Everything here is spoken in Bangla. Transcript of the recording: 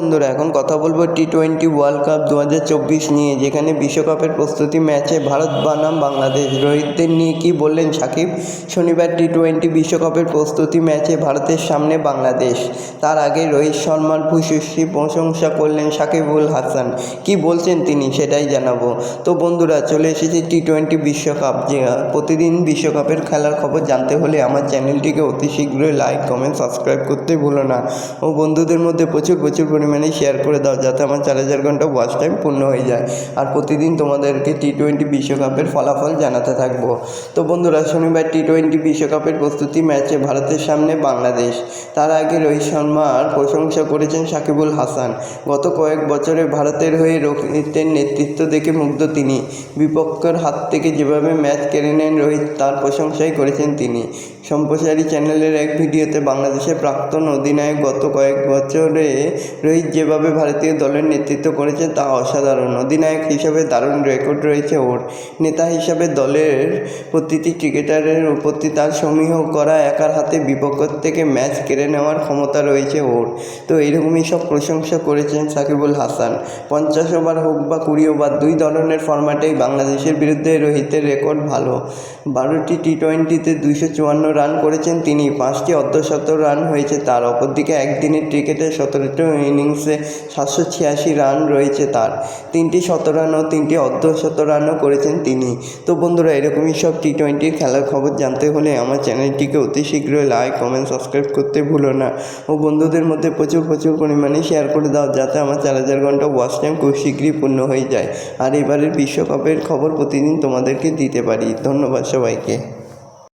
বন্ধুরা, এখন কথা বলবো টি-20 ওয়ার্ল্ড কাপ 2024 নিয়ে, যেখানে বিশ্বকাপের প্রস্তুতি ম্যাচে ভারত বনাম বাংলাদেশ। রোহিতদের নিয়ে কী বললেন সাকিব? শনিবার টি-20 বিশ্বকাপের প্রস্তুতি ম্যাচে ভারতের সামনে বাংলাদেশ। তার আগে রোহিত শর্মার ভূয়সী প্রশংসা করলেন সাকিবুল হাসান। কি বলছেন তিনি সেটাই জানাবো। তো বন্ধুরা, চলে এসেছে টি-20 বিশ্বকাপ। যে প্রতিদিন বিশ্বকাপের খেলার খবর জানতে হলে আমার চ্যানেলটিকে অতি শীঘ্রই লাইক, কমেন্ট, সাবস্ক্রাইব করতে ভুলো না ও বন্ধুদের মধ্যে প্রচুর পরিমাণে শেয়ার করে দাও, যাতে আমার 4000 ঘন্টা ওয়াচ টাইম পূর্ণ হয়ে যায়। আর প্রতিদিন তোমাদেরকে টি-20 বিশ্বকাপের ফলাফল জানাতে থাকবো। তো বন্ধুরা, শনিবার টি-20 বিশ্বকাপের প্রস্তুতি ম্যাচে ভারতের সামনে বাংলাদেশ। তার আগে রোহিত শর্মার প্রশংসা করেছেন সাকিবুল হাসান। গত কয়েক বছরে ভারতের হয়ে রোহিতের নেতৃত্ব দেখে মুগ্ধ তিনি। বিপক্ষের হাত থেকে যেভাবে ম্যাচ কেড়ে নেন রোহিত, তার প্রশংসাই করেছেন তিনি। সম্প্রচারী চ্যানেলের এক ভিডিওতে বাংলাদেশের প্রাক্তন অধিনায়ক গত কয়েক বছরে রোহিত যেভাবে ভারতীয় দলের নেতৃত্ব করেছেন তা অসাধারণ। অধিনায়ক হিসাবে দারুণ রেকর্ড রয়েছে ওর। নেতা হিসাবে দলের প্রতিটি ক্রিকেটারের প্রতি তার সমীহ করা একার হাতে বিপক্ষ থেকে ম্যাচ কেড়ে নেওয়ার ক্ষমতা রয়েছে ওর। তো এইরকমই সব প্রশংসা করেছেন সাকিবুল হাসান। 50 ওভার হোক বা 20 ওভার, দুই ধরনের ফরম্যাটেই বাংলাদেশের বিরুদ্ধে রোহিতের রেকর্ড ভালো। 12টি টি-20তে 254 রান করেছেন তিনি। 5টি অর্ধশত রান হয়েছে তার। অপরদিকে একদিনের ক্রিকেটে 17টি ইনিংসে 786 রান রয়েছে তার। 3টি শতরান ও 3টি অর্ধশতরানও করেছেন তিনি। তো বন্ধুরা, এরকমই সব টি-20 খেলার খবর জানতে হলে আমার চ্যানেলটিকে অতি শীঘ্রই লাইক, কমেন্ট, সাবস্ক্রাইব করতে ভুলো না ও বন্ধুদের মধ্যে প্রচুর পরিমাণে শেয়ার করে দাও, যাতে আমার 4000 ঘন্টা ওয়াচ টাইম খুব শীঘ্রই পূর্ণ হয়ে যায়। আর এবারের বিশ্বকাপের খবর প্রতিদিন তোমাদেরকে দিতে পারি। ধন্যবাদ সবাইকে।